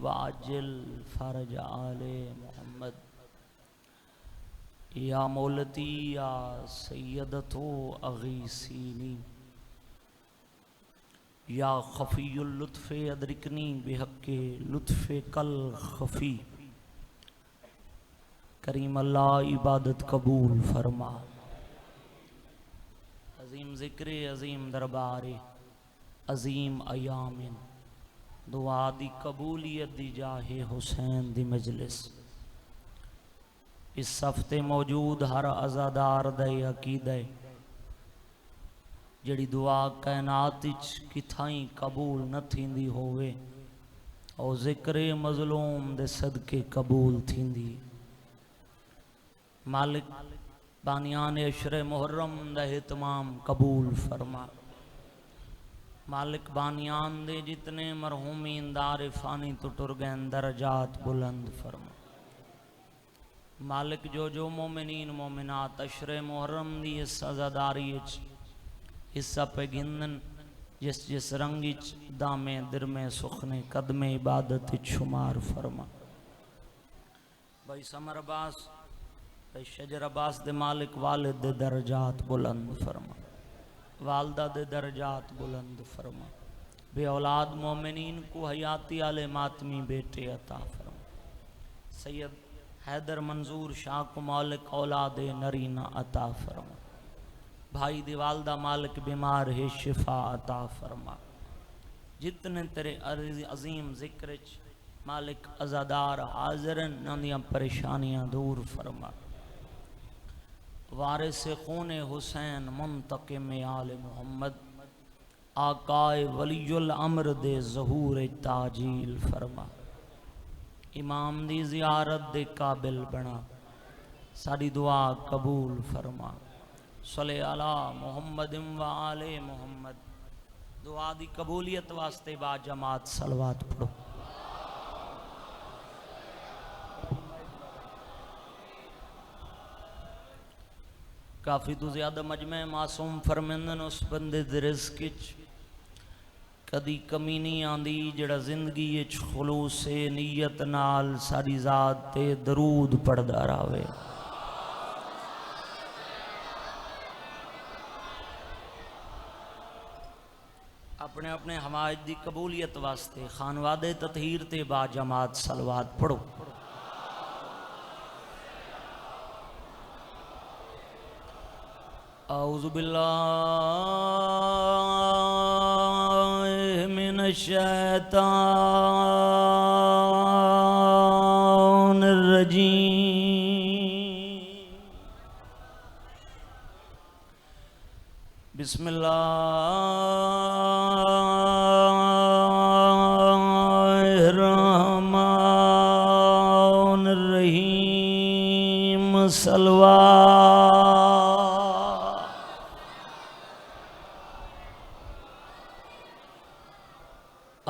वाजिल फरज आले मोहम्मद। या मौलती या सैयदतो अगीसीनी या खफ़ीयुल लुत्फ़े अदरिकनी बेहक़्क़े लुत्फ़े कल खफ़ी। करीम अल्लाह इबादत कबूल फरमा। अज़ीम ज़िक्र अज़ीम दरबार अज़ीम अयामिन दुआ दी कबूलियत दी जाहे हुसैन दी मजलिस। इस हफ्ते मौजूद हर अज़ादार दे अकीदे जड़ी दुआ कायनात किथाई कबूल न थींदी होवे और ज़िक्र मज़लूम दे सदके कबूल थींदी। मालिक बानियान अशरे मुहर्रम दा एहतमाम कबूल फरमा। मालिक बानियान दे जितने मरहूमीन दार फ़ानी तो टुर गए दरजात बुलंद फरमा। मालिक जो जो मोमिनीन मोमिनात अशरे मुहर्रम दी इस अज़ादारी हिस्सा पे गिनन जिस जिस रंग दामे दिरमे सुखने कदमे इबादत शुमार फरमा। भाई समर अब्बास भाई शजर अब्बास दे मालिक वालिद दे दरजात बुलंद फरमा। वालदा दे दरजात बुलंद फरमा। बे औलाद मोमिनीन को हयाती आले मातमी बेटे अता फरमा। सैयद हैदर मंजूर शाह को मालिक औलाद नरीना अता फरमा। भाई दिवालदा मालिक बीमार है शिफा अता फरमा। जितने तेरे अजीम जिक्र मालिक अज़ादार हाजिर नंदियाँ परेशानियाँ दूर फरमा। वारिस खून हुसैन मुंतकिम आले मोहम्मद आकाए वलीयुल अम्र दे ज़हूर ताजील फरमा। इमाम दी ज़ियारत दे काबिल बना साड़ी दुआ कबूल फरमा। सल्ले अला मोहम्मद व आले मोहम्मद। दुआ दी कबूलियत वास्ते बा जमात सलवात पढ़ो। काफ़ी तो ज़्यादा मजमे मासूम फरमेंदन उस बंदे दे रिज़्क़ कदी कमी नहीं आंदी जड़ा जिंदगी खुलूस नीयत नाल सारी ज़ात ते दरूद पढ़दा रहे। अपने अपने हमायत दी कबूलियत वास्ते खानवादे ततहीर ते बा जमात सलवात पढ़ो। औज़ु बिल्लाहि मिनश शैतानिर रजीम। बिस्मिल्लाहिर रहमानिर रहीम। सलवा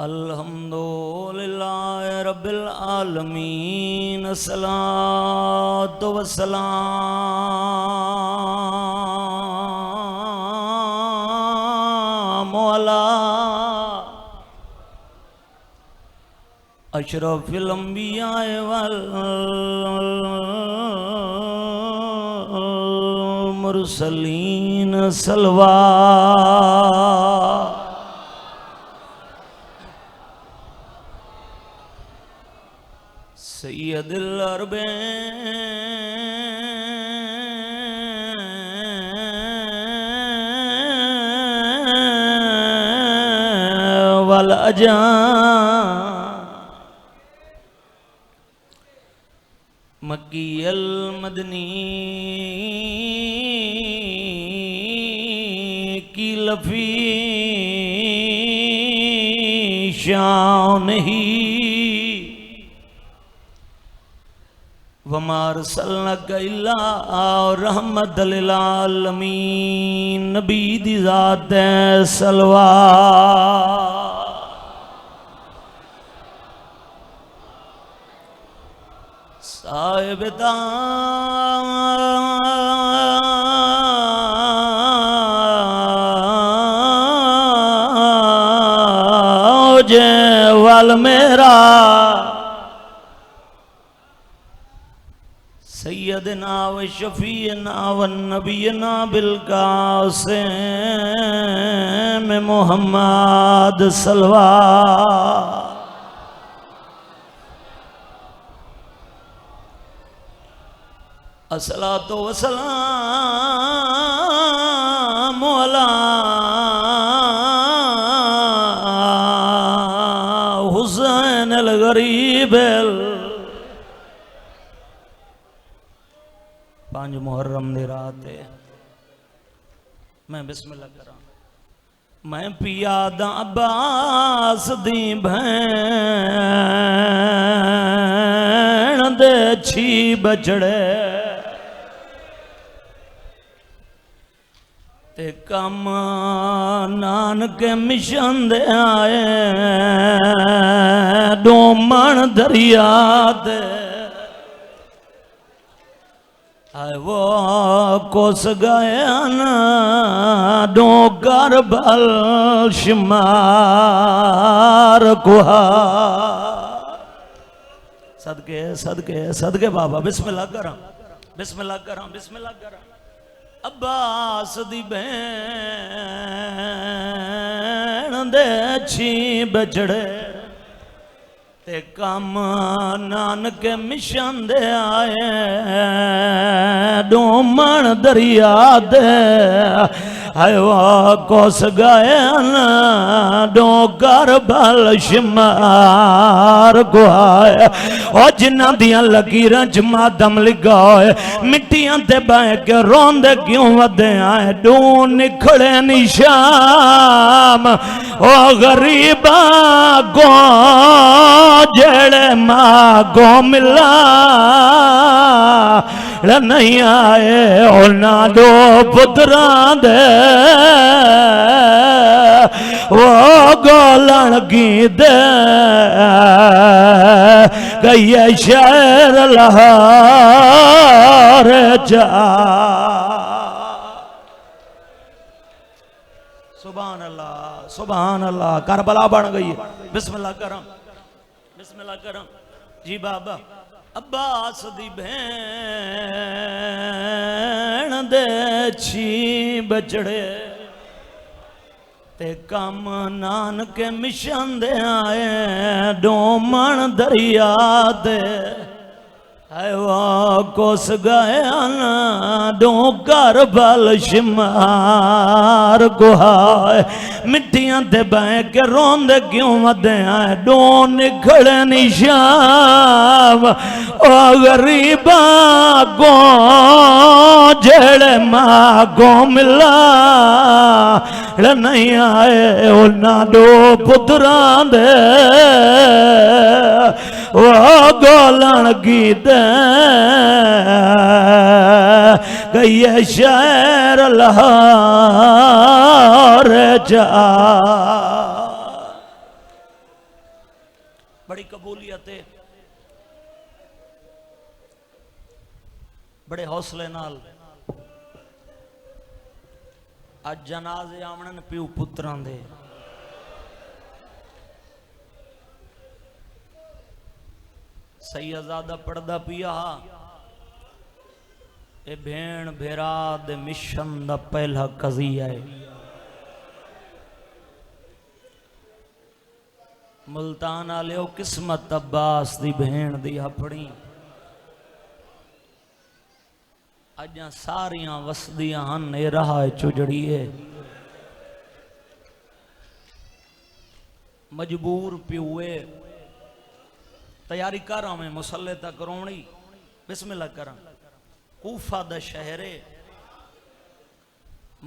अल्हम्दुलिल्लाहि रब्बिल आलमीन। अस्सलातु वस्सलामु अला अशरफिल अंबिया वल मुरसलीन। सलवा सैयदुल अरबैन वल अजाम मक्कील मदनी की लफी शान ही वमा अरसलनाका इल्ला रहमतल लिल आलमीन। नबी दी ज़ात है सलवा साहिब ताज वल मेरा सैयदना व शफीना व नबीना बिलकासिम मोहम्मद सल्लल्लाहु अस्सलातु वस्सलामु अला हुसैन अल गरीब। 5 मुहर्रम दी रात है। मैं बिस्मिल्लाह करा। मैं पिया दा अब्बास दी भैन दे 6 बछड़े ते कम नानक मिशन दे आए डोमन दरिया दे आए वो कोस गए डोगर बल शुमार कुहा। सदके सदके सदके बाबा बिस्मिल्लाह करा बिस्मिल्लाह करा बिस्मिल्लाह करा। अब्बास दी भैन दे 6 बछड़े ते कम नानक मिशन दे आए डोमन दरिया दे आयो कोस गए डोगर बल शुमार गुआए और जिन्ना दिया लकीरां च मातम लिखा होए मिट्टियां ते बह के रोंदे क्यों वदे आए डू निखड़े निशाम ओ गरीबा गो जेड़े मागो मिला नहीं आए ना दो पुत्रा दे वो गोलन की दे गई शहर लहार जा। सुभान अल्लाह सुभान अल्लाह। करबला बन गई है। बिस्मिल्लाह करम बिस्मिल्लाह करम जी बाबा। अब्बास दी भैन दे 6 बछड़े ते कम नानक मिशन दे आए डोमन दरिया दे आयो कोस गए डोगर बल शुमार गुहाए मिट्टियां ते बह के रोंदे क्यों वदे आए डो निखड़े निशाम ओ गरीबा गो जेड़े मागो मिला नहीं आए ना दो पुत्रा दे वो गोलन की दे गई शहर लहार जा। बड़ी कबूलियत है बड़े हौसले नाल आज जनाजे आमणन प्यू पुत्रां दे सैयदादा पढ़दा पिया ए भेण भेरा दे मिशन दा पहला कज़िया है। मुल्तान आलियो किस्मत अब्बास दी भेण दी अपनी अजा सारियां वसदियां हन ए राह चुजड़ी है। मजबूर पिए तैयारी कर में मुसल्ले तक रोणी बिस्मिल्लाह करा। कूफा दा शहरे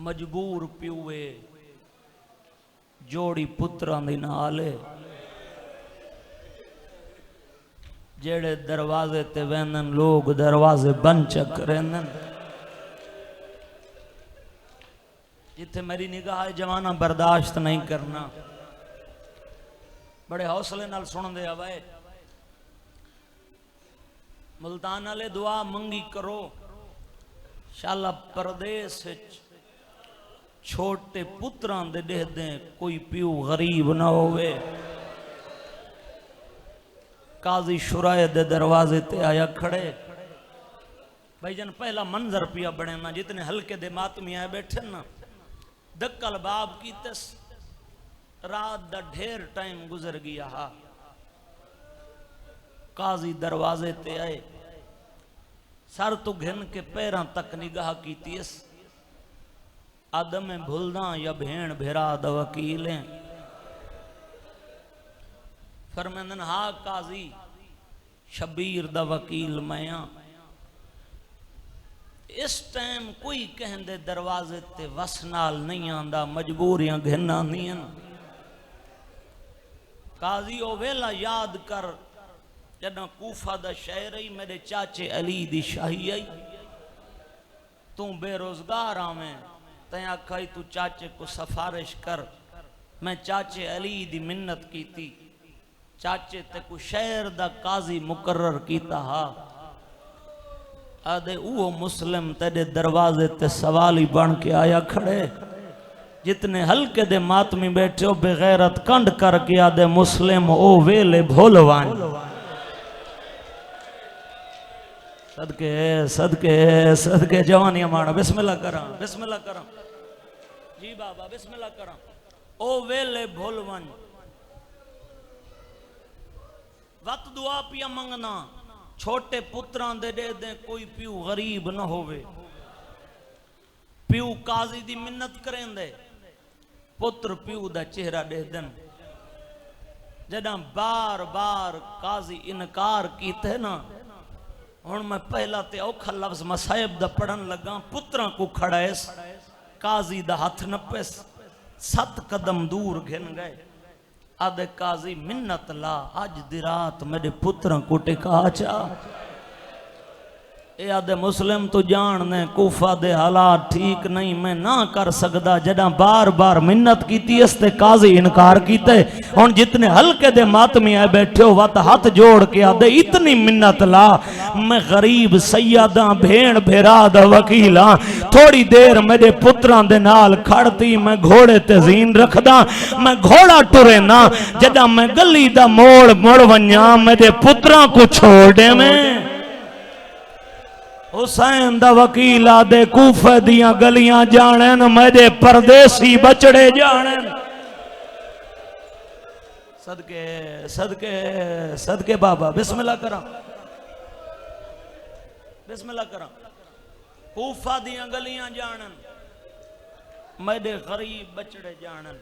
मजबूर पिए जोड़ी पुत्रां दी नाल जेड़े दरवाजे ते वेंदन लोग दरवाजे बंद चक रहिंदन। जिथे मेरी निगाह जवाना बर्दाश्त नहीं करना बड़े हौसले नाल सुन दे आवाए। मुल्तान वाले दुआ मंगी करो शाला परदेस छोटे पुत्रां दे देहदे कोई प्यू गरीब ना होवे। काजी शुराए दे दरवाजे ते आया खड़े भाईजान पहला मंजर पिया बने ना, जितने हल्के दे मातमी आए बैठे ना, दक्कल बाब की तस रात दा ढेर टाइम गुजर गया हा। काजी दरवाजे ते आए, सर तो घिन के पैरों तक निगाह की तीस, आदम भूलदा या भेण भेरा द वकील है। फरमांदन हा काजी शबीर दा वकील मैं। इस टाइम कोई कहंदे दरवाजे ते वस नाल नहीं आंदा, मजबूरियां घिन आंदियां। काजी ओ वेला याद कर जदा कूफा दा शहर ही मेरे चाचे अली दी शाही आई। तू बेरोजगार आवे तै आखाई तू चाचे को सफारिश कर। मैं चाचे अली दी मिन्नत कीती, चाचे ते को शहर दा काजी मुकर्रर कीता हा। आदे वो मुस्लिम तेरे दरवाजे ते सवाल ही बन के आया खड़े। जितने हल्के दे मातमी बैठे हो बेगैरत कंड करके आदे मुस्लिम ओ वेले भोलवान। सदके सदके सदके जवानियां माना बिस्मिल्लाह करा, बिस्मिल्लाह करा जी बाबा, बिस्मिल्लाह करा। ओ वेले भोलवन वत दुआ पिया मंगना, छोटे पुत्रां दे दे कोई प्यू गरीब न होवे। प्यू काजी दी मिन्नत करें दे, पुत्र प्यू दा चेहरा दे देन। जदा बार बार काजी इनकार कीते ना, हुण मैं पहला ते औखा लफ्ज मसाइब दा पढ़न लगा। पुत्रां को खड़ाएस, काजी दा हथ नपेस, 7 कदम दूर घिन गए। आदे काजी मिन्नत ला, अज दी रात मेरे पुत्रां को टिका चा। ए आदे मुस्लिम तो जान ने कूफा दे हालात ठीक नहीं, मैं ना कर सकदा। जदा बार बार मिन्नत कीती इसते काजी इनकार कीते। हुण जितने हल्के दे मातमी आए बैठे हो वत हाथ जोड़ के आदे इतनी मिन्नत ला, मैं गरीब सैयदा भेण भेरा दा वकील हां। थोड़ी देर मेरे पुत्रां दे नाल खड़ती, मैं घोड़े ते जीन रखदा, मैं घोड़ा टुरे ना। जदा मैं गली दा मोड़ मुड़ वन्या, मेरे पुत्रां को छोड़ दे। मैं हुसैन दा वकील आदे कूफे दियां गलियां जानन, मेरे परदेसी बचड़े जानन। सदके सदके सदके बाबा, बिस्मिल्लाह करा, बिस्मिल्लाह करा। कूफा दियां गलियां जानन, मेरे गरीब बचड़े जानन।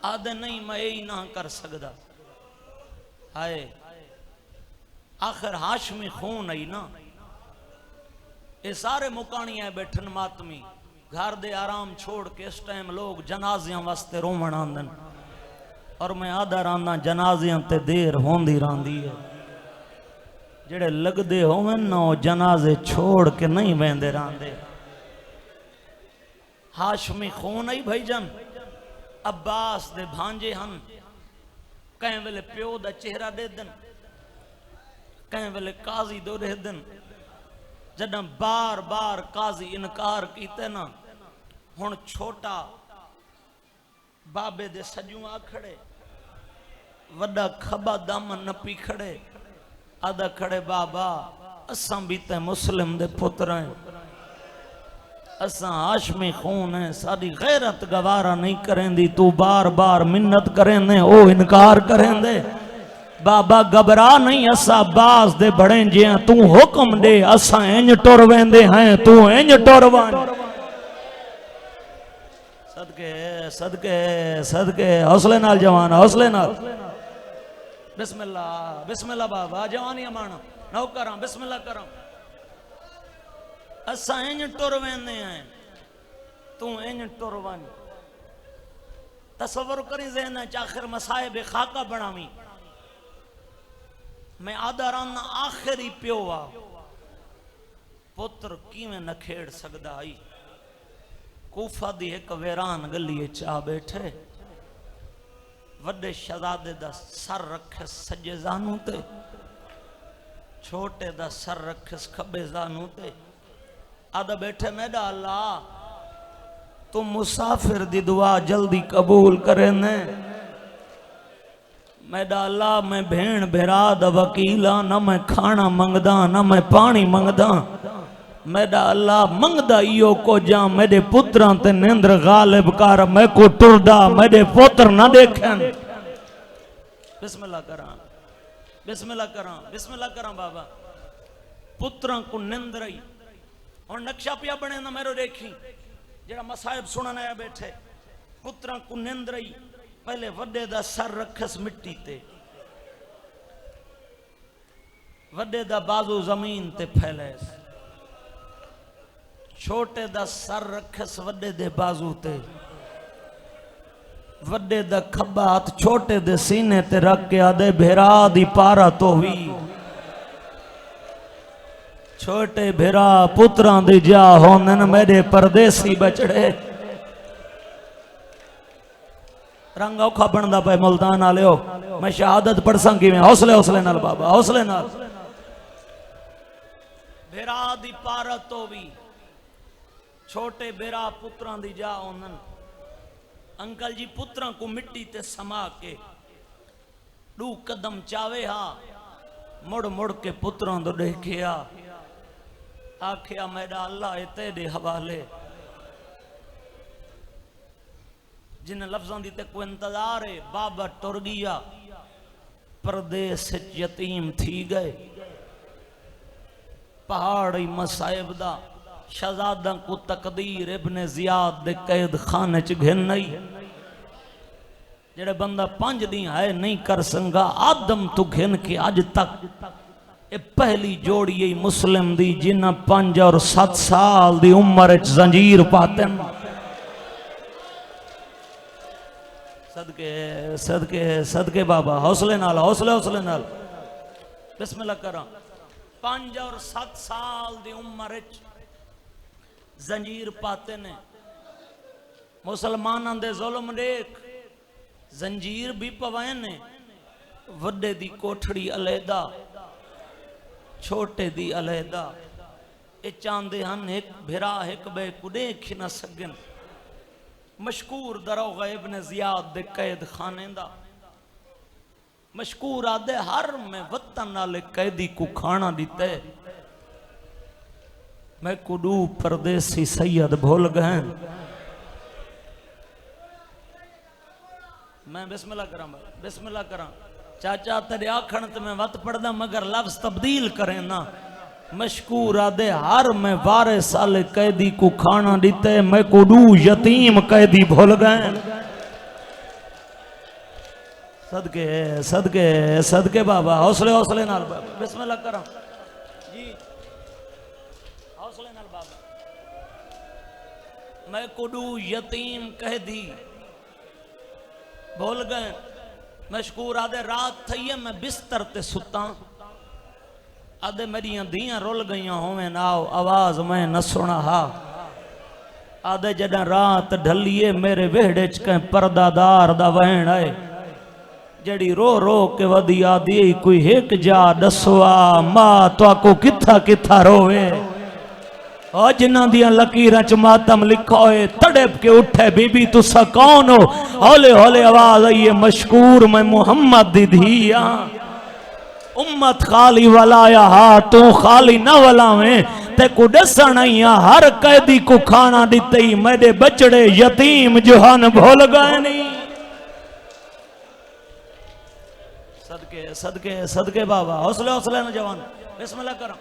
आदे नहीं मैं यही ना कर सकदा। हाय आखिर हाशमी खून आई ना। ये सारे मुकानिया बैठन मातमी घर दे आराम छोड़ के इस टाइम लोग जनाजियां वास्ते रोमन आंदन, और मैं आधा रांदा जनाजियां ते देर होंदी रांदी है। जेड़े लगदे होवन ना जनाजे छोड़ के नहीं वेंदे रांदे। हाशमी खून आई भाईजान, अब्बास दे भांजे हन। कई वेले प्यो दा चेहरा दे दन, कई वेले काजी दो दे दन। जदा बार बार काजी इनकार कीते ना, हुण छोटा बाबे दे सजू आ खड़े, वड्डा खबा दामन नपी खड़े। आदा खड़े बाबा असां भी ते मुस्लिम दे पुत्र हैं, असां हाशमी खून है, साडी गैरत गवारा नहीं करेंदी। तू बार बार मिन्नत करेंदे, ओ इनकार करेंदे। बाबा घबरा नहीं, असा अब्बास दे बड़े जिया, तू हुक्म दे असा इंज टुर वेंदे हैं, तू इंज टुर वन। सदके सदके सदके, हौसले नाल जवान, हौसले नाल। बिस्मिल्लाह बिस्मिल्लाह बाबा, जवानियां मानो नौकरां, बिस्मिल्लाह करो। असा इंज टुर वेंदे हैं, तू इंज टुर वन। तसव्वुर करी ज़हन च आखिर मसाइब खाका बनावी। मैं आधा राना आखिरी प्यो आ, पुत्र किवें नखेड़ सकदा आई। कूफा दी एक वेरान गली चा बैठे, वड्डे शहजादे दा सर रखे सज्जे जानू ते, छोटे दा सर रखे खब्बे जानू ते। आदा बैठे मेरा अल्लाह तुम मुसाफिर दी दुआ जल्दी कबूल करे ने। मैडा अल्लाह मैं भेण भेरा दा वकीला ना मैं खाना मंगदा ना मैं पानी मंगदा मैडा अल्लाह मंगदा इयो को जा मेरे पुत्रां ते निंद्र गालिब कर मैं को टुरदा मेरे पुत्र ना देखन। बिस्मिल्लाह करा बिस्मिल्लाह करा बिस्मिल्लाह करा बाबा पुत्रां को निंद्र आई और नक्शा पिया बने ना मेरो देखी जेड़ा मसाहिब सुनन आया बैठे पुत्रां को निंद्र आई पहले वड्डे दा सर रखस मिट्टी ते वड्डे दा बाजू जमीन ते फैलेस छोटे दा सर रखस वड्डे दे बाजू ते वड्डे दा खब्बा हाथ छोटे दे सीने ते रख के आदे भेरा दी पारा तो हुई छोटे भेरा पुत्रां दी जा होंदन मेरे परदेसी बचड़े रंग औखा बनता पे मुल्तान आले हो मैं शहादत पढ़ संगी में हौसले हौसले नाल बाबा हौसले नाल भेरा दी पारत तो भी छोटे बेरा पुत्रां दी जा ओनन अंकल जी पुत्रां को मिट्टी ते समा के दू कदम चावे हा मुड़ मुड़ के पुत्रां दो देखिया आखिया मेरा अल्लाह तेरे हवाले जिन लफ्जों दी ते कोई इंतजार है बाबा टुर गया परदेस यतीम थी गए पहाड़ी मसाइब दा शहजादा को तकदीर इब्ने जियाद दे कैद खाने च घिन नहीं जेड़े बंदा 5 दिन है नहीं कर संगा आदम तू घिन के अज तक ये पहली जोड़ी है मुस्लिम दी जिन्ना 5 और 7 साल दी उम्र च जंजीर पाते सदके सदके सदके बाबा हौसले नाल हौसले नाल बिस्मिल्लाह करा 5 और 7 साल दी उम्र जंजीर पाते ने मुसलमानां दे जुल्म देख जंजीर भी पवाए ने वड्डे दी कोठड़ी अलैदा छोटे दी अलैदा ये चांदे हन एक भिरा एक बे कुडे खी न सकन मशकूर दरोगा इब्ने जियाद दे कैद खाने दा मशकूर आदे हर में वतन नाले कैदी को खाना दीते मैं कुडू परदेसी सैयद भूल गए मैं बिस्मिल्लाह करा चाचा तेरे आखण ते मैं वत पढ़दा मगर लफ्ज तब्दील करें ना मशकूर आदे हर में 12 साल कैदी को खाना दीते मैं कुडू यतीम कैदी भूल गए सदके सदके सदके बाबा हौसले हौसले नाल बाबा बिस्मिल्लाह करा जी हौसले नाल बाबा मैं कुडू यतीम कैदी भूल गए मशकूर आदे रात थी है मैं बिस्तर ते सुता आदे मेरिया धियां रुल गई होवे नाव आवाज मैं न सुना हा आदे जदा रात ढलिए मेरे वेहड़े च कहीं परदादार दा वहण आए जड़ी रो रो के वदी आदि कोई एक जा दसवा मां तो को किथा किथा रोवे और जिन्हां दियां लकीरां च मातम लिखा होए तड़प के उठे बीबी तुसा कौन हो हौले हौले आवाज आई है मशकूर मैं मुहम्मद दी धिया उम्मत खाली वलाया हा तू खाली न वलावे ते को दसन आईया हर कैदी को खाना दिते मेरे बचड़े यतीम जुहान भूल गए नहीं सदके सदके सदके बाबा हौसले हौसले न जवान बिस्मिल्लाह करो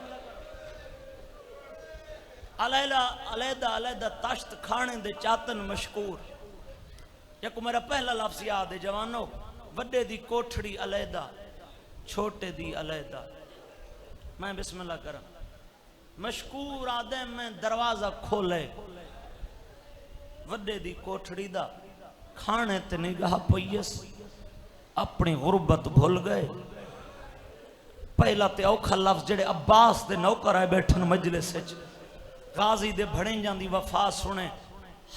अलैला अलैदा अलैदा तश्त खाने दे चातन मशकूर एक मेरा पहला लफ्ज याद है जवानो वड्डे दी कोठड़ी अलैदा छोटे दी अलैदा मैं बिस्मिल्लाह करा मशकूर आदे मैं दरवाजा खोले वड्डे दी कोठड़ी दा खाने ते निगाह पईस अपनी गुरबत भूल गए पहला ते औखा लफ्ज जेड़े अब्बास दे नौकर आए बैठन मजलिस विच गाजी दे भड़ेंजां दी वफा सुने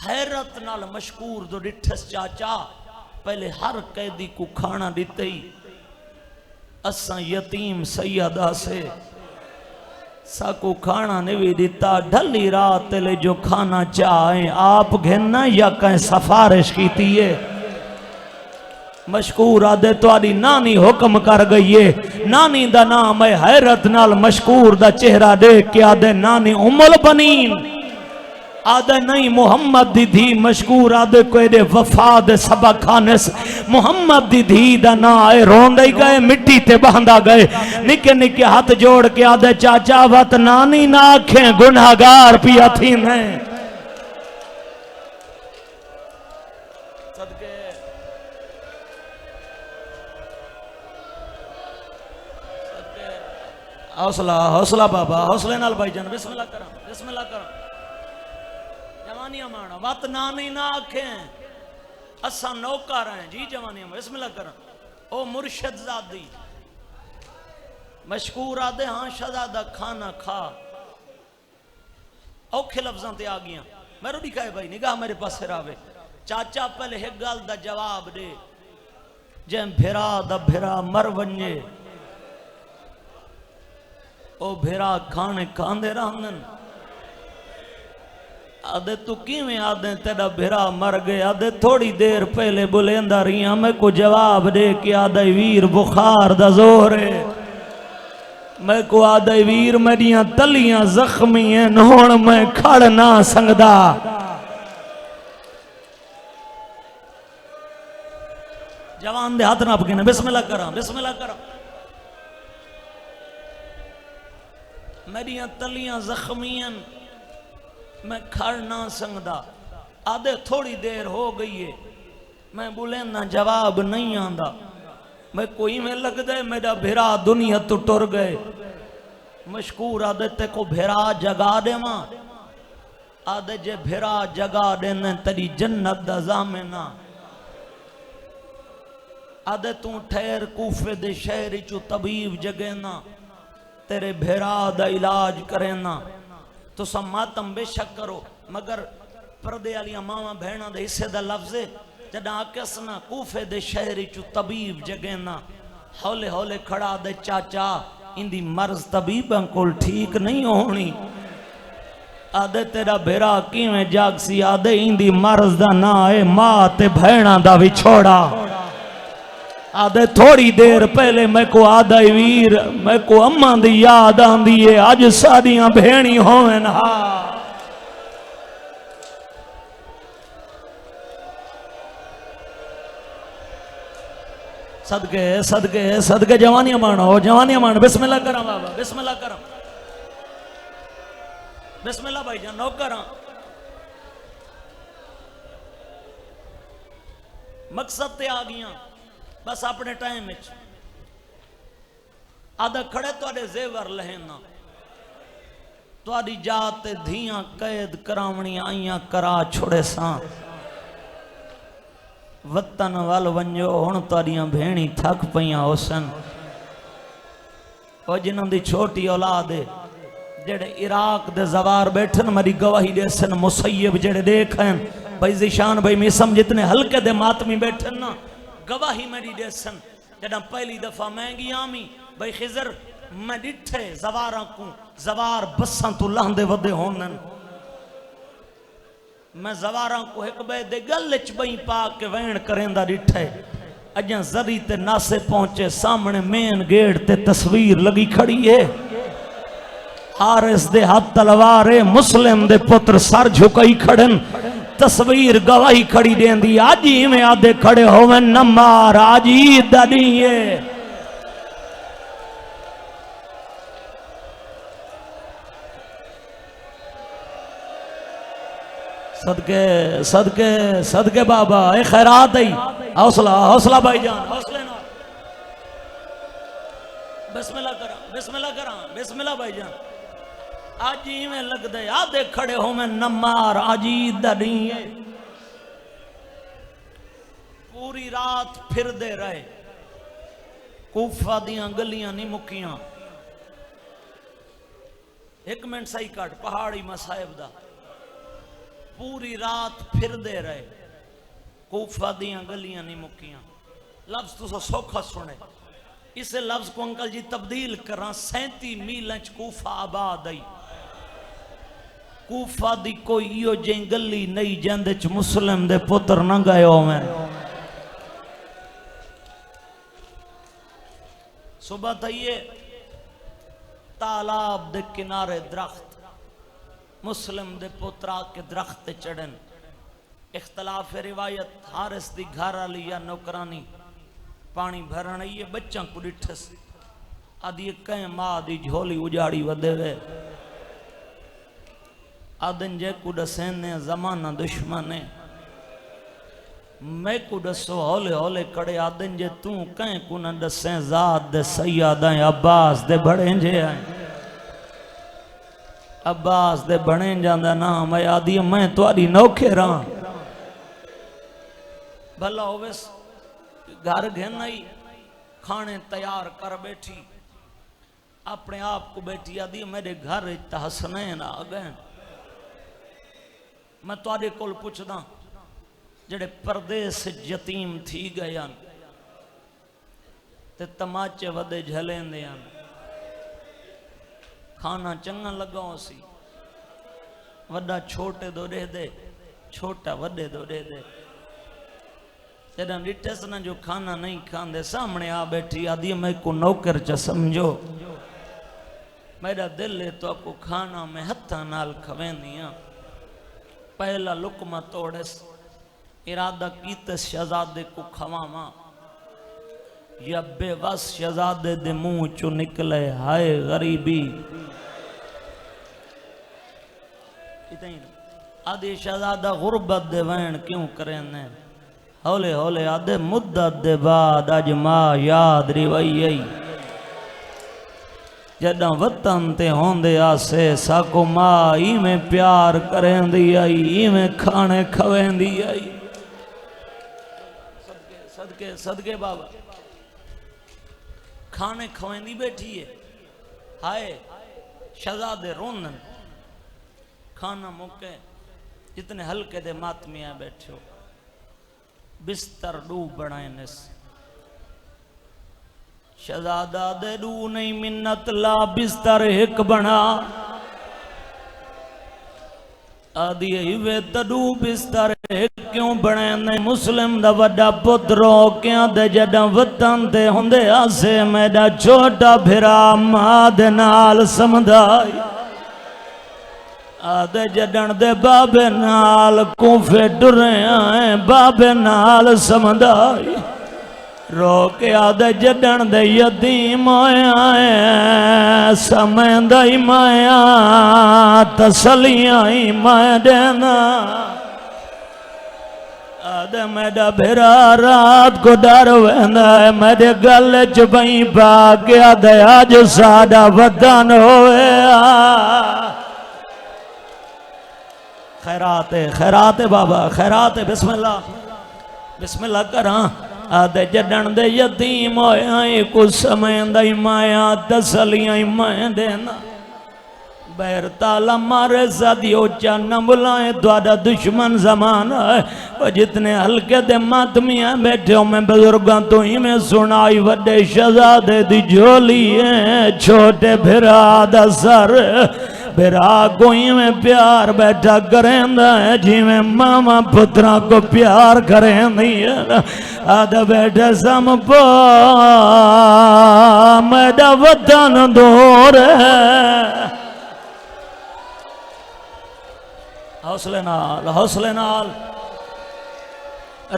हैरत नाल मशकूर दो डिठस चाचा पहले हर कैदी को खाना दिते ही असा यतीम सैयदा से साको खाना नहीं भी दिता ढली रात ले जो खाना चाहे आप घेना या कहीं सफारिश की मशकूर आदे तुहाडी नानी हुक्म कर गई है। नानी दा नाम है हैरत नाल मशकूर दा चेहरा देख के आदे नानी उम्मुल बनीन, आदे नहीं मुहम्मद दी धी मशकूर आदे कोई दे वफा दे सबक खाने मुहम्मद दी धी दा ना आए रोंदे गए मिट्टी ते बहंदा गए। निके निके हाथ जोड़ के आदे चाचा वत नानी ना आखे गुनाहगार पिया थी मैं। हौसला हौसला बाबा हौसले नाल भाईजान बिस्मिल्लाह करा बिस्मिल्लाह करा। जवानियां माना वत नानी ना आखे असा नौकर हैं जी जवानियां बिस्मिल्लाह करा। ओ मुर्शिद ज़ादी मशकूर आदे हाँ शहजादा खाना खा। औखे लफ्जां ते आ गया मैं रोटी खाए भाई निगाह मेरे पास रावे। चाचा पहले एक गल दा जवाब दे जै भिरा दा भिरा मर वंजे ओ भेरा खाने खांदे रहंदन। आदे तू किवें आदे तेरा भेरा मर गए आदे थोड़ी देर पहले बुलेंदा रही मैं को जवाब दे के आदे वीर बुखार दा जोर है। मैं को आदे वीर मेरिया तलियां जख्मी हैं हुण मैं खड़ ना सकदा। जवान दे हाथ नाप के बिस्मिल्लाह करा बिस्मिल्लाह करा। मेरिया तलियां जख्मियन मैं खड़ ना सकदा। आधे थोड़ी देर हो गई है मैं बुलेंदा जवाब नहीं आंदा। मैं कोई में लगदा मेरा भेरा दुनिया तो टुर गए। मशकूर आदे ते को भेरा जगा देवा आदे जे भेरा जगा देने तेरी जन्नत दा ज़ामिना। आदे तू ठहर कूफे दे शहर चो तबीब जगेना तेरे भेरा दा इलाज करेना। तो सब मातम बेशक करो मगर परदे वालिया मावा बहना दे हिस्से दा लफ्ज़ जदा आकसना कूफे दे शहर चो तबीब जगेना। हौले हौले खड़ा दे चाचा इंदी मर्ज तबीबा कोल ठीक नहीं होनी। आदे तेरा भेरा किवें जागसी आदे इंदी मर्ज दा ना है मां ते बहना दा विछोड़ा। आदे थोड़ी देर पहले मैं को आदा वीर मैं को अम्मा दी याद आंदी है अज साडियां भेणी होवन। हा सदके सदके सदके जवानियां मानो जवानियां मानो। बिस्मिल्लाह करा बाबा बिस्मिल्लाह करा बिस्मिल्लाह भाईजान नौकर मकसद ते आ गया बस अपने टाइम आधा खड़े तुहाडे जेवर लहना तुहाडी जात धियां कैद करावणी आईयां करा छोड़े सा। वतन वल वंजो हुण तुहाडियां भेणी थक पईयां होसन। और जिन्हां दी छोटी औलाद है जेड़े इराक दे जवार बैठन मेरी गवाही देसन मुसैयब जेड़े देखन भाई जिशान भाई मिसम जितने हल्के दे मातमी बैठन ना गवाही मेरी देसन। जदा पहली दफा महंगी आमी भाई खिजर मैं डिठे जवारा को जवार बसा तो लहंदे वदे होनन। मैं जवारा को एक बे दे गल च बई पा के वैन करेंदा डिठे। अजा जरी ते नासे पहुंचे सामने मेन गेट ते तस्वीर लगी खड़ी है। हारिस दे हाथ तलवार है मुस्लिम दे पुत्र सर झुकाई खड़न। तस्वीर गवाही खड़ी देंदी आज ही में आधे खड़े होवे न मार आज ही दनी है। सदके सदके सदके बाबा ए खैरात आई। हौसला हौसला भाईजान हौसले ना बिस्मिल्लाह करा बिस्मिल्लाह करा बिस्मिल्लाह भाईजान। आज ही में लगदे आधे खड़े हो मैं नमार आजी दनी है। पूरी रात फिर दे रहे कूफा दियां गलियां नहीं मुकियां। एक मिनट सही कट पहाड़ी मसाहिब दा पूरी रात फिर दे रहे कूफा दियां गलियां नहीं मुकियां। लफ्ज तुसा सौखा सुने इस लफ्ज को अंकल जी तब्दील करा 37 मील कूफा आबाद आई। कूफा दी कोई इो जी गली नहीं जिंदे च मुस्लिम दे पुत्र न गए होवे। सुबह थईए तालाब दे किनारे दरख्त मुस्लिम दे पुत्रा के दरख्त चढ़न इख्तलाफ रिवायत हारिस दी घर वाली या नौकरानी पानी भरण ये बच्चा को डिठस आदि कहीं माँ दी झोली उजाड़ी वधे वे आदन जे को दसें ने जमाना दुश्मन है मैं को दसो हौले हौले कड़े आदन जे तू कहीं को न दसें ज़ात दे सैयदा अब्बास दे बड़े जे आए अब्बास दे बने जांदा ना मैं आदि मैं तुआरी नौखे रहा भला होवेस घर घेन आई खाने तैयार कर बैठी अपने आप को बैठी आदि मेरे घर हसनैन आ गए मैं तुआरे कोल पुछदा जेड़े परदेस यतीम थी गए ते तमाचे वदे झलेंदे खाना चंगा लगा सी वड्डा छोटे दो दे दे छोटा वड्डे दो दे दे जदा डिठस ना जो खाना नहीं खांदे सामने आ बैठी आदि मैं को नौकर च समझो मेरा दिल है तो आपको खाना में हथा नाल खवेंदियां पहला लुकमा तोड़स इरादा कीते शहजादे को खवावा या बेवस शहजादे दे मुंह चो निकले हाय गरीबी आदि शहजादा गुरबत दे वैन क्यों करें हौले हौले आदे मुद्दत दे बाद अज मां याद रिवई जदा वतन ते होंदे आसे साको मां इवें प्यार करेंदी आई इवें खाने खवेंदी आई सदके सदके सदके बाबा खाने खवेंदी बैठी है हाय शहजादे रोनन खाना मुके जितने हल्के दे मातमिया बैठो बिस्तर डू बनाए नस शहजादा दे डू नहीं मिन्नत ला बिस्तर एक बना आदि वे तडू बिस्तर एक क्यों बने ने मुस्लिम दा वड्डा पुत्रो क्या दे जदा वतन ते हुंदे आसे मेरा छोटा भिरा मां दे नाल समझाई आदे जडन दे बाबे नाल कूफे डुरे आए बाबे नाल समझाई रो के आदे जडन दे यतीम आए समय दई माया तसलियां ही मैं देना आदे मेरा भेरा रात को डर वेंदा है मेरे गल च बई पा के आदे अज साडा वतन होवे खैरात बाबा खैरात बिस्मिल्लाह बिस्मिल्लाह करा आदे जडन दे यतीम होया कुछ समय दई माया तसलियां मैं देना बैर ताला मारे सदियों चन्न बुलाए द्वारा दुश्मन जमाना है जितने हल्के दे मातमिया बैठे हो मैं बुजुर्गों तो ही में सुनाई वड्डे शहजादे दी झोली है छोटे भिरा दा सर भिरा कोई में प्यार बैठा करेंदा है जिमें मामा पुत्रा को प्यार करेंदी है आदा बैठे समपा मेरा वतन दूर है हौसले नाल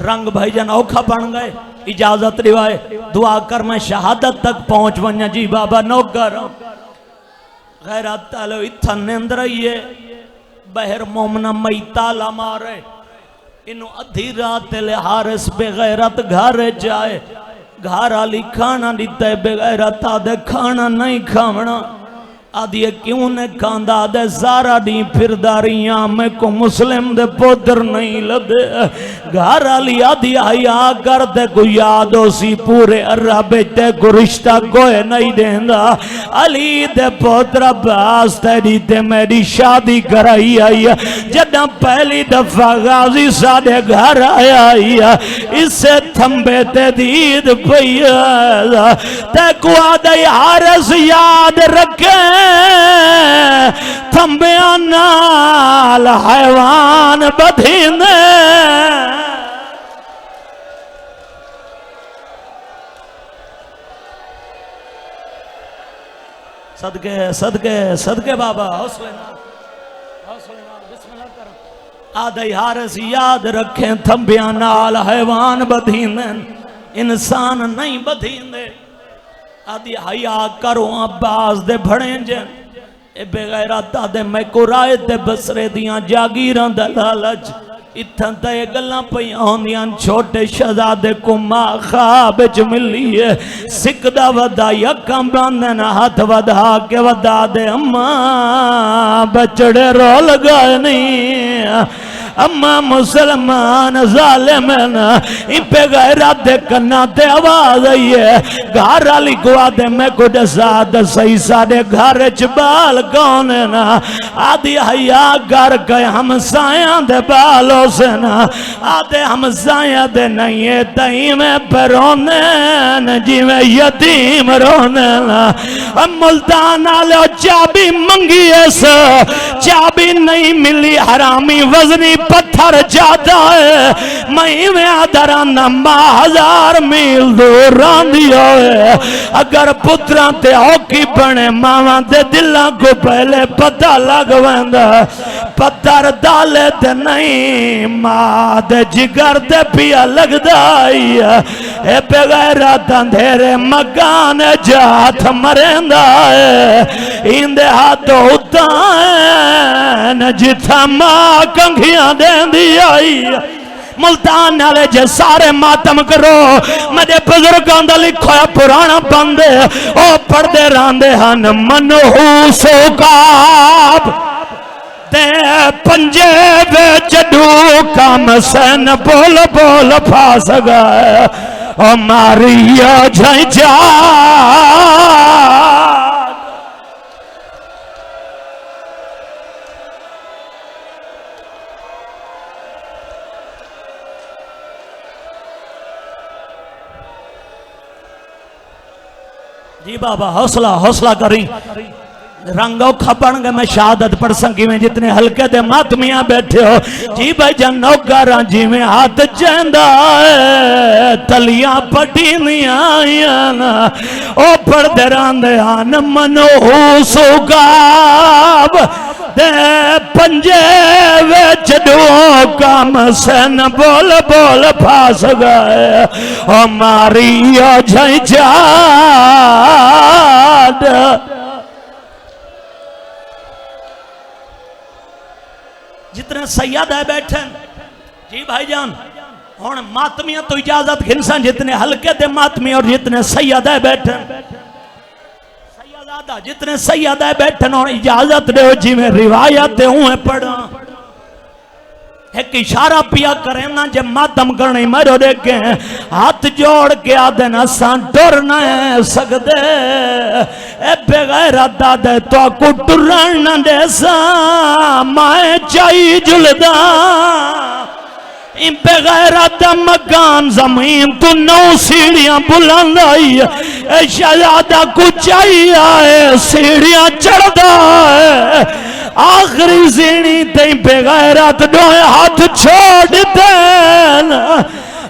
रंग भाईजान औखा बन गए इजाजत रिवाए दुआ कर मैं शहादत तक पहुंच वन्या जी बाबा नौकर गैरत तालो इत्थन अंदर ही बहर मोमना मई ताला मारे इनु अधी रात ले हारिस बेगैरत घर जाए घर आली खाना दिता बेगैरत आदे खाना नहीं खावना आदि क्यों ने खांदा दे सारा दी फिरदारियां मैं को मुस्लिम दे पुत्र नहीं लदे घर आली आदि आया कर दे को याद हो सी पूरे अरब ते को रिश्ता कोई नहीं देंदा अली दे पुत्र अब्बास तेरी ते मेरी शादी कराई आई जदा पहली दफा गाजी साडे घर आया इससे थंबे ते दीद पईया ते को आदे हारिस याद रखे थंबिया नाल हैवान बधींदे सदके सदके सदके बाबा हौसले बिस्मिल्लाह कर। आदे हारस याद रखें थंबिया नाल हैवान बधींदे इंसान नहीं बधींदे। आदि हया करो अब्बास दे भड़े जन ए बेगैरता दे मैं कुराए दे बसरे दियां जागीरां दा लालच इत्थां ते गल्लां पईयां होंदियां। छोटे शहजादे को मां ख्वाब च मिली है सिकदा वदा अखां बंदन हाथ वधा के वदा दे अम्मा बचड़े रोल गए नहीं अम्मा मुसलमान जालिम इपे गैरा दे कन्ना ते आवाज आई है घर वाली गुआ दे मैं को दसा सही साडे घर च बाल कौन है ना। आदि हया घर गए हमसाया दे बालों से ना आदे हमसाया दे नहीं है तई में रोने जिमें यतीम रोने ना। मुल्तान आलो चाबी मंगी ऐस चाबी नहीं मिली हरामी वजनी पत्थर जाता है मई में आदरा नंबा 1000 मील दूर रांधियो है। अगर पुत्रा ते औकी बने मावा दे दिलों को पहले पता लग वंदा पत्थर डाले ते नहीं मां दे जिगर ते पिया लगदा है बगैर अंधेरे मकान जात मरेंदा है इंदे हाथों उता जिथा मां कंघियां देंदी आई। मुल्तान नाले जे सारे मातम करो मेरे बुजुर्गों का लिखो है पुराना बंदे ओ पढ़ते रहते हैं मनहूस काब ते पंजे विच कम सन बोल बोल फास गए ओ मारिया झा जी बाबा हौसला हौसला करी रंग औखा बन गए मैं शहादत पढ़ सकी में जितने हल्के दे मातमिया बैठे हो जी भाई जन नौकर जिमें हाथ चंदा तलियां पटी ना ओ पढ़ते रहते हैं मनहूस गाब दे पंजे विच कम सन बोल बोल फास गए ओ मारिया झा जितने सैयद है बैठे जी भाईजान हुण मातमिया तो इजाजत घिनसा जितने हल्के दे मातमी और जितने सैयद है बैठे सैयदादा जितने सैयद है बैठे और इजाजत दो जिमें रिवायत हूं पढ़ा एक इशारा पिया करे ना जब मातम करने मरो देखे हाथ जोड़ के आदे ना सान टुर न सकते बगैर दादे तो को टुरन न दे सा माए चाई जुलदा बगैर मकान जमीन तू 9 सीढ़ियां बुलंद आई शहजादा को चाहिए सीढ़ियां चढ़दा है आखिरी सीढ़ी तई बेगैरत डोए हाथ छोड़ देन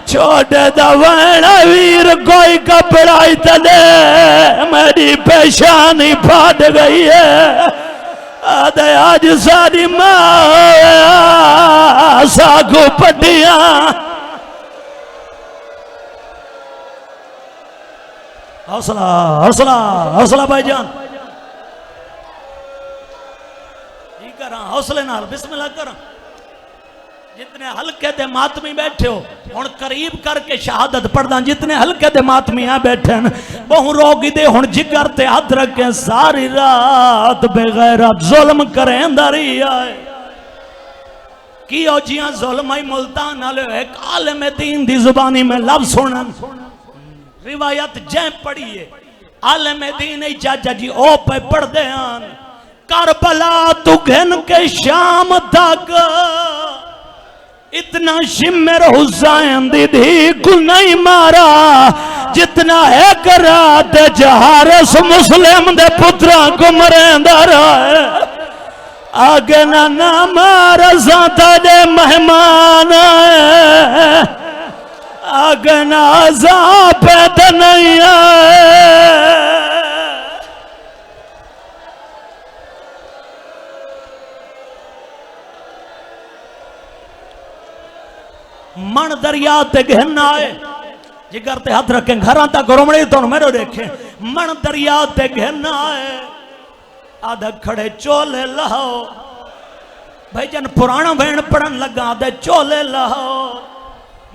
छोड़ दवन वीर कोई कपड़ा तले मेरी पेशानी फाट गई है आदे आज सारी माँ सागो पटिया हौसला हौसला हौसला भाईजान हौसले नाल बिस्मिल्लाह कर। जितने हल्के दे मातमी बैठे हो हुण करीब करके शहादत पढ़दा जितने हल्के दे मातमी आ बैठे बहु रोगी दे हुण जिगर ते हाथ रखे सारी रात बेगैरत जुल्म करेंदा रही है की ओ जियां जुल्म आई मुल्तान वाले एक आलिम दीन दी जुबानी में लफ्ज सुनन रिवायत जै पढ़ी है आलिम दीन चाचा जी ओ पे पढ़दे हैं करबला तू घन के शाम तक इतना शिमर हुसैन दीदी को नहीं मारा जितना है करात जहारस मुस्लिम दे पुत्रा को मरेंदा रहा आगे ना मार दे मेहमान आगे ना अज़ाब नहीं मन दरिया ते घेना है जिगर ते हाथ रखे घर तक रोमड़ी तो मेरो देखे मन दरिया ते घेना है आधा खड़े चोले लाओ भाई जन पुराना बहन पढ़न लगा आधे चोले लाओ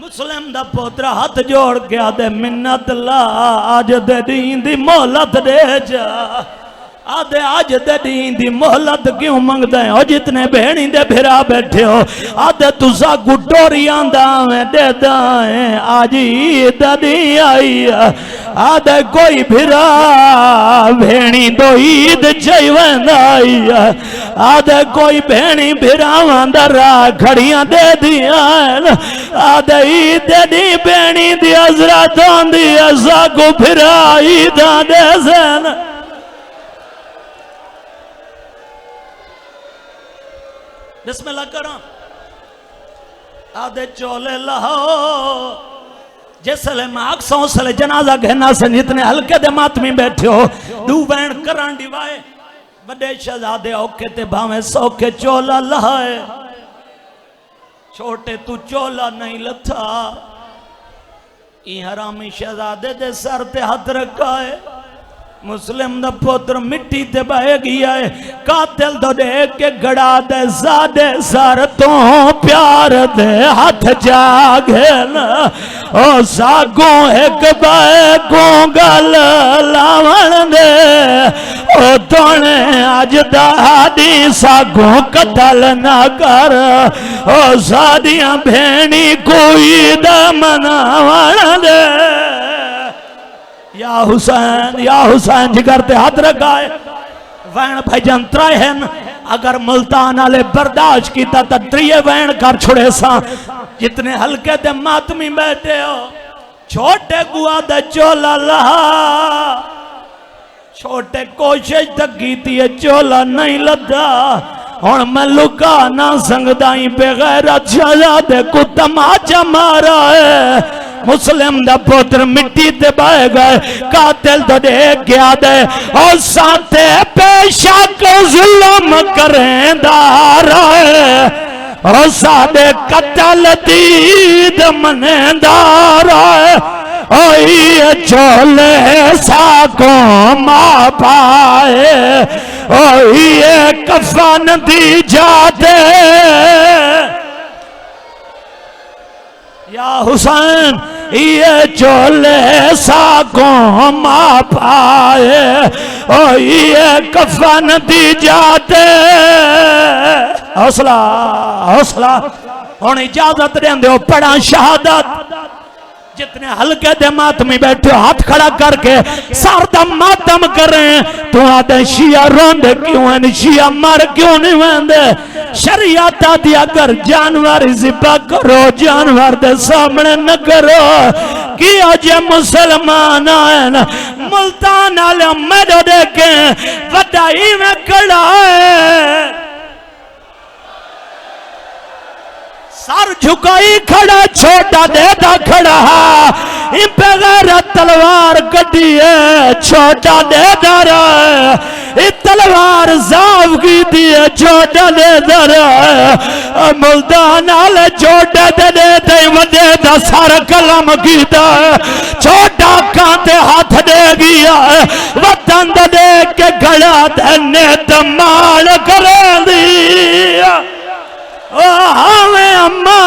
मुस्लिम दा पोतरा हाथ जोड़ के आधे मिन्नत ला आज दे दीन दी मोहलत दे जा आधे आज दे दीन दी मोहलत क्यों मंगदा है ओ जितने बहनी दे भिरा बैठे हो आधे तुसा गुटोरी आंदा मैं देदा है आज ईद दी आई आधे कोई भिरा भेणी तो ईद चाहिए आई आधे कोई भेणी भिरावां दा राह खड़ियां दे दिया आधे ईद दी भेणी दी हजरत आंदी असा को भिरा ईद दे सन बिस्मिल्लाह करो आधे चोले लाओ जिसले मैं आखसा उसले जनाजा घेना से जितने हल्के दे मातमी बैठे हो दू बहन करां दिवाए बड़े शहजादे औखे ते भावे सौखे चोला लाए छोटे तू चोला नहीं लथा ई हरामी शहजादे दे सर ते हाथ रखा है मुस्लिम दा पुत्र मिट्टी ते बह गया है कातिल तो देख के गड़ा दे सादे सर तो प्यार दे हाथ जागे न ओ सागो एक बाए को गल लावण दे ओ तोने अज दादी सागो कतल ना कर ओ सादियां भेणी कोई दा मनावण दे या हुसैन जिगर ते हाथ रखाए वैन भाईजान त्राए हैं अगर मुल्तान वाले बर्दाश्त किया तो त्रिये वैन कर छुड़े सा जितने हल्के दे मातमी बैठे हो छोटे गुआ दे चोला लहा छोटे कोशिश तक की चोला नहीं लदा हुण मैं लुका ना संगदा बगैर शहजादे को तमाचा मारा है मुस्लिम दा पुत्र मिट्टी ते बह गए कातिल तो देख गया दे और साथे बेशक जुल्म करेंदा रहे और सादे कतल दीद मनेंदा रहे ओए चोले साको मां पाए ओए कफन दी जाते या हुसैन ये चोले साको मां पाए ओ ये कफन दी जाते हौसला हौसला हुण इजाजत देंदे हो पढ़ा शहादत जितने हल्के दे मातमी बैठे हाथ खड़ा करके सारदा मातम करें तो आदे शिया रोंद क्यों है शिया मर क्यों नहीं वेंदे शरीयत दी अगर जानवर ज़िबा करो जानवर दे सामने न करो कि अजे मुसलमान आए मुल्तान वाले मेरे देखे वडाई में खड़ा है सर झुकाई खड़ा छोटा देता खड़ा बगैर तलवार कटी है छोटा देता रहा तलवार साफ की थी छोटा देता रहा मुल्तान वाले छोटे दे देते वडे दा सर कलम कीता छोटा कांते हाथ दे गया वतन दे के गड़ा ने तमाल कर दिया ओ हमें अम्मा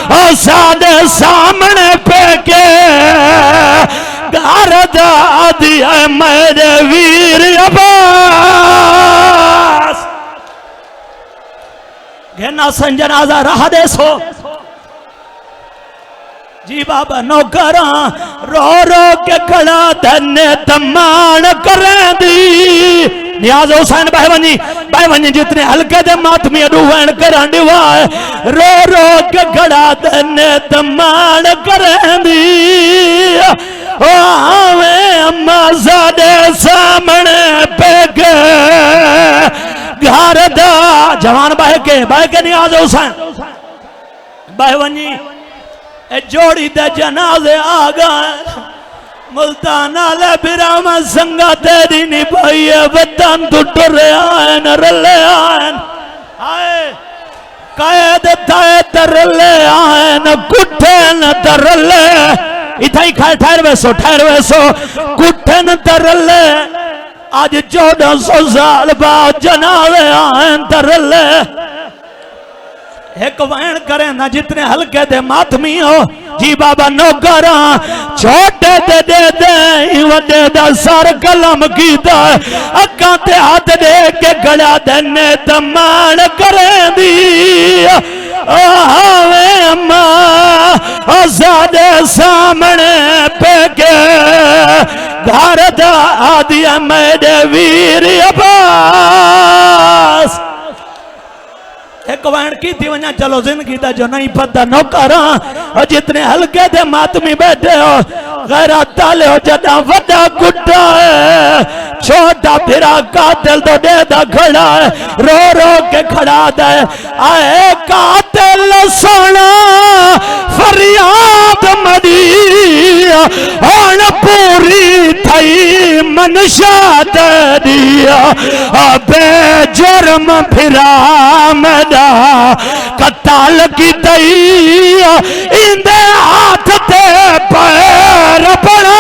ओ सादे सामने पे के घर दा दिया मेरे वीर अब्बास घेना संजनाजा रहा दे सो जी बाबा नौकरा रो रो के खड़ा धन्य तमान करें दी नियाज हुसैन भाईवनी जितने हल्के दे मातमी अडुवैन करन दिवा रो रो के खड़ा धन्य तमान करें दी ओ हमें अम्मा सादे सामने पे के घर दा जवान बह के नियाज हुसैन भाईवनी जोड़ी दे जनाजे आ गए मुल्तान वाले बिरामा संगा तेरी निभाई वतन तो टुरे आए न रले आए कैद तय तरले आन कुठन तरले इथा ही ठहर वैसो कुठन तरले आज 1400 साल बाद जनावे आन तरले एक वैन करे ना जितने हल्के दे मातमी हो जी बाबा नौकरा छोटे दे वड्डे दा सर कलम कीता अक्कां ते हाथ दे के गड़ा देने तमान करें दी आवे अम्मा साडे सामने पे के घर दा आदिया मेरे वीर अब्बास एक वैन की थी वना चलो जिंदगी दा जो नहीं पता नौकरा और जितने हल्के दे मातमी बैठे हो गैरत ताले हो जदा वड्डा गुड्डा है छोटा फिरा कातिल तो देदा खड़ा है रो रो के खड़ा दे आए कातिल सोना फरियाद मरी हण पूरी थई मनशा दिया बेजुर्म फिरा मेरा कताल की तई इंदे हाथ ते पैर पड़ा